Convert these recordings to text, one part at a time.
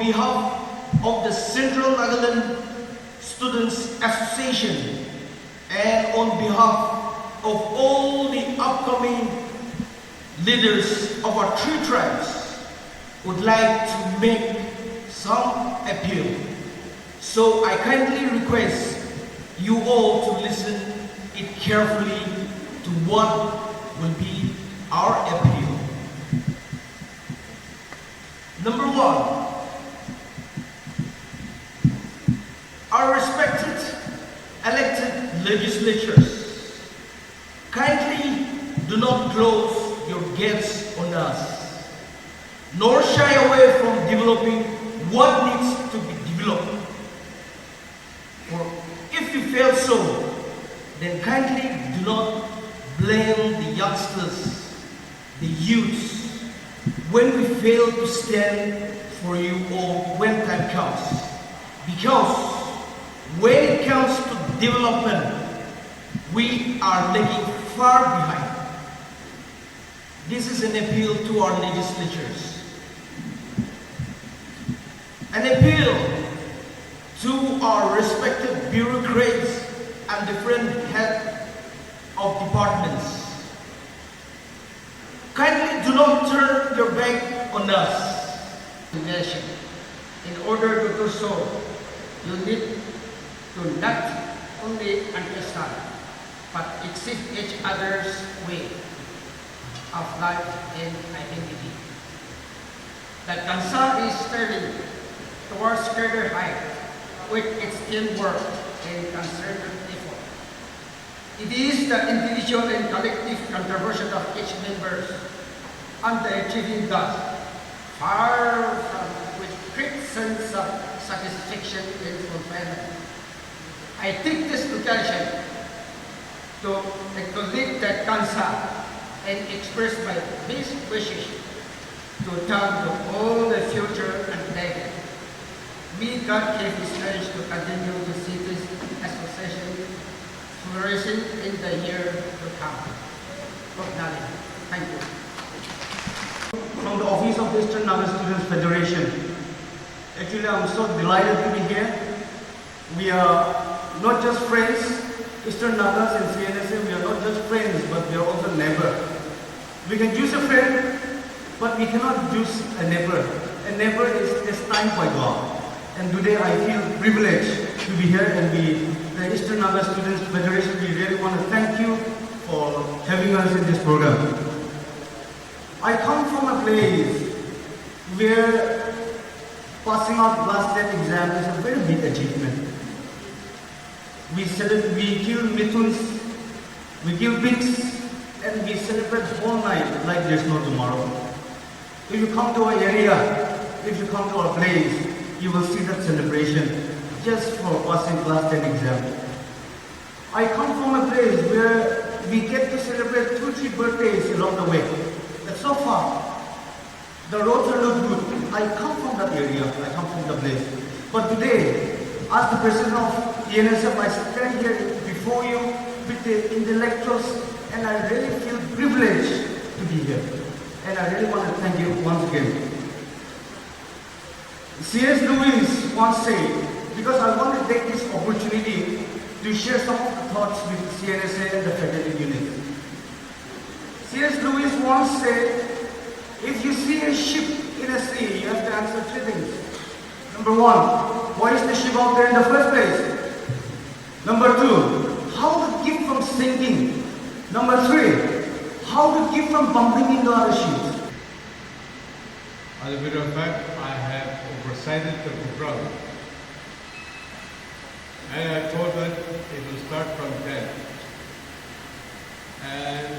behalf of the Central Nagaland Students Association and on behalf of all the upcoming leaders of our three tribes, would like to make some appeal. So I kindly request you all to listen it carefully to what will be our appeal. Number one, our respected elected legislatures, kindly do not close your gates on us, nor shy away from developing what needs to be developed. For if you fail so, then kindly do not blame the youngsters, the youths, when we fail to stand for you all when time comes. Because when it comes to development, we are lagging far behind. This is an appeal to our legislatures. An appeal to our respected bureaucrats and different heads of departments. Kindly do not turn your back on us. In order to do so, you need to not only understand, but accept each other's way of life and identity. The Cnsa is turning towards further height with its teamwork and concerted effort. It is the individual and collective contribution of each member on the achieving thus, far from with great sense of satisfaction and fulfillment. I take this occasion to acknowledge the Cnsa and express my best wishes to thank to all the future and legacy. May God give His grace to continue to see this association flourishing in the year to come. Thank you. From the office of the Eastern Naga Students Federation, actually I'm so delighted to be here. We are not just friends, Eastern Nagas and Cnsa, we are not just friends, but we are also neighbors. We can use a friend, but we cannot use a neighbor. A neighbor is destined by God. And today I feel privileged to be here, and the Eastern Naga Students Federation, we really want to thank you for having us in this program. I come from a place where passing out last 10 exam is a very big achievement. We kill mithuns, we kill pigs, and we celebrate whole night like there's no tomorrow. If you come to our area, if you come to our place, you will see that celebration just for passing class 10 exam. I come from a place where we get to celebrate 2-3 birthdays along the way. That's so far. The roads are not good. I come from that area, I come from the place. But today, as the president of NSSB, I stand here before you with the intellectuals, and I really feel privileged to be here. And I really want to thank you once again. C.S. Lewis once said, because I want to take this opportunity to share some of the thoughts with Cnsa and the federal unit. C.S. Lewis once said, if you see a ship in a sea, you have to answer 3 things. Number 1, why is the ship out there in the first place? Number 2, how to keep from sinking? Number 3, how to keep from bumping into other ships? As a matter of fact, I have oversighted the program. And I thought that it will start from 10. And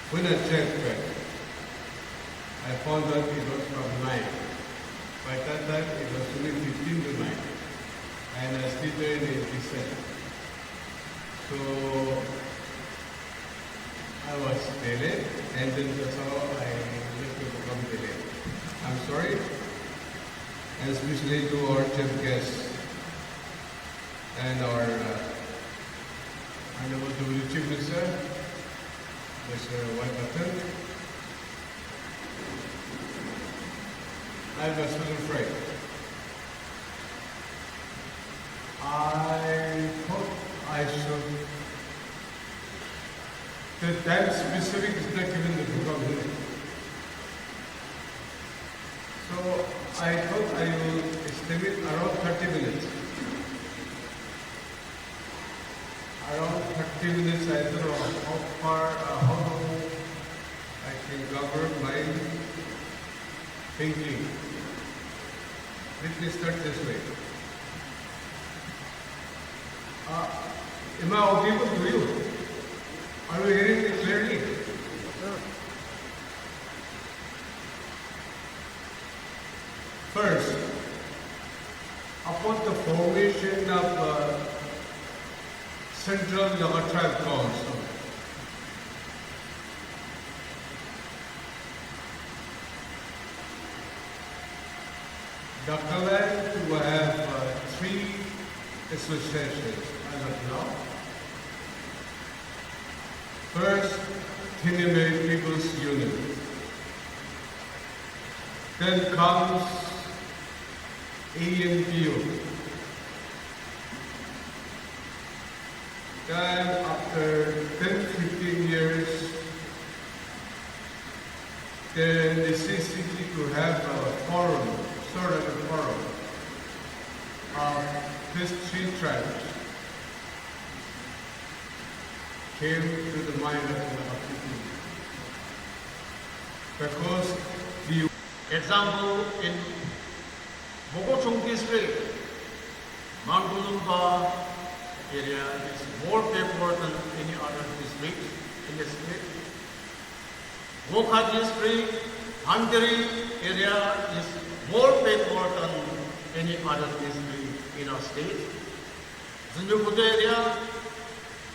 when I checked it, I found that it was from 9. By that time, it was only 15 to 9. And I still there in 87. So I was delayed, and then that's how I left the program delayed. I'm sorry, and especially to our chief guests and our Honorable Chief Minister, Mr. Patton, I'm a special friend. I thought I should. The time specific is not given in the program here. So I thought I will estimate around 30 minutes. Around 30 minutes, I don't know how far, how long I can cover my thinking. Let me start this way. Am I audible to you? Are you hearing me clearly? First, upon the formation of Central Naga Tribe Council, Nagaland will have 3 associations as of now. First, Tuli People's Union. Then comes ANPU. Then after 10-15 years, the necessity to have a forum, sort of a forum, of these 3 tribes came to the mind of the people. Because the Example, in Mokokchung district, Mangkolemba area is more backward than any other district in the state. Wokha district, Bhandari area is more backward than any other district in our state. Zunheboto area,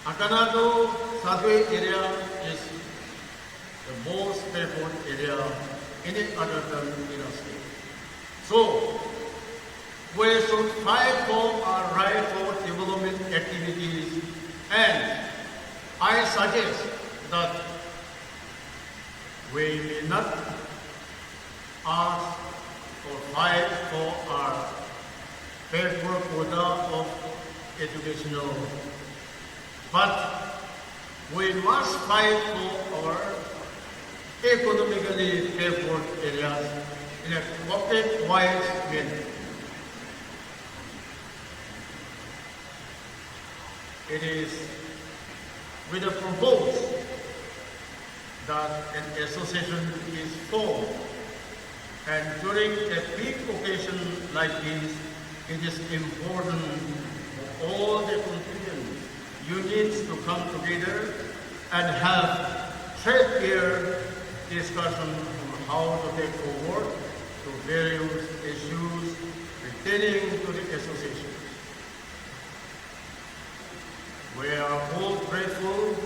Agunato, Satoi area is the most backward area any other than in our state. So, we should fight for our right for development activities, and I suggest that we may not ask or fight for our backward quota of educational, but we must fight for our economically backward areas in a pocket-wise manner. It is with a propose that an association is formed, and during a big occasion like this, it is important for all the constituent units to come together and have threadbare discussion on how to take forward to various issues pertaining to the association. We are all grateful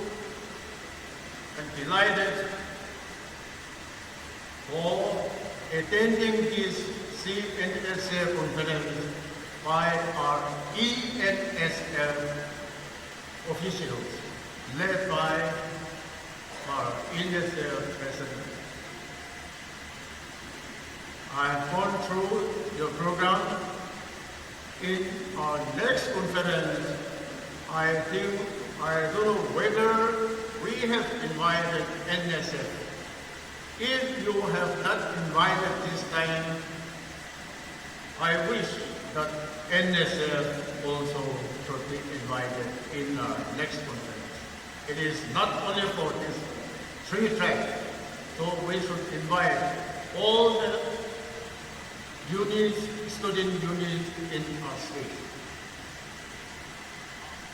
and delighted for attending this Cnsa conference by our NSSB officials, led by our NSSB president. I have gone through your program. In our next conference, I don't know whether we have invited NSF. If you have not invited this time, I wish that NSF also should be invited in our next conference. It is not only for this 3 tribes, so we should invite all the units, student units in our state.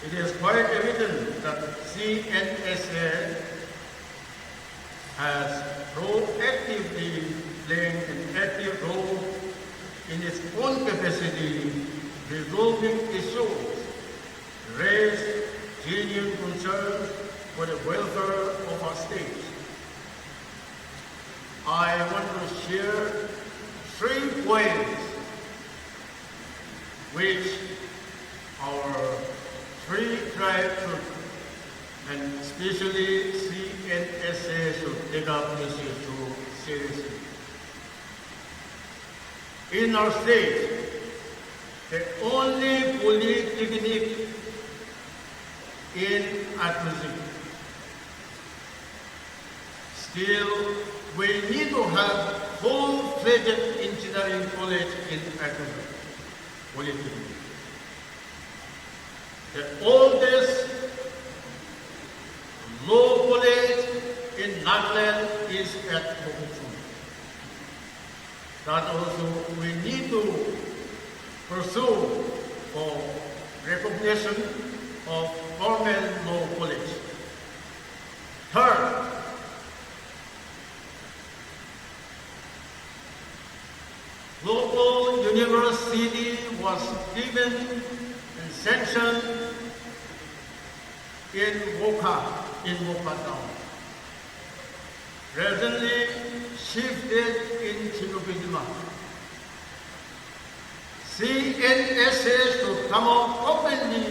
It is quite evident that Cnsa has proactively playing an active role in its own capacity, resolving issues, raise genuine concerns for the welfare of our state. I want to share 3 points which our 3 tribes should, and especially Cnsa should take up this issue seriously. in our state, the only polytechnic in atmosphere. Still, we need to have full-fledged engineering college in atmosphere, polytechnic. The oldest law college in Nagaland is at Mokokchung. That also we need to pursue for recognition of formal law college. Third, local university was given and sanctioned in Wokha, town. Presently shifted in Dimapur. Cnsa to come out openly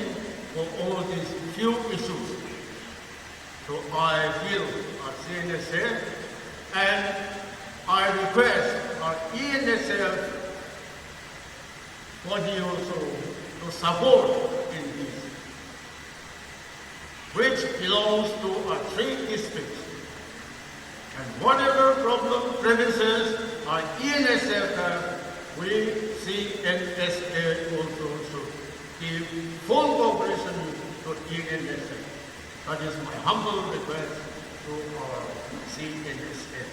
for all these few issues. So I feel our Cnsa and I request our ENSL body also to support in this, which belongs to our 3 districts. And whatever problem premises our ENSL have, we CNSA also should give full cooperation to ENSL. That is my humble request to our CNSA.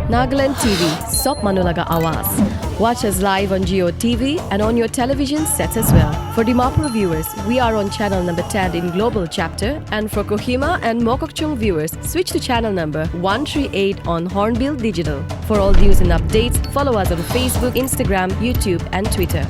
Nagaland TV, Sop Manulaga Awas. Watch us live on Geo TV and on your television sets as well. For Dimapur viewers, we are on channel number 10 in Global Chapter, and for Kohima and Mokokchung viewers, switch to channel number 138 on Hornbill Digital. For all news and updates, follow us on Facebook, Instagram, YouTube and Twitter.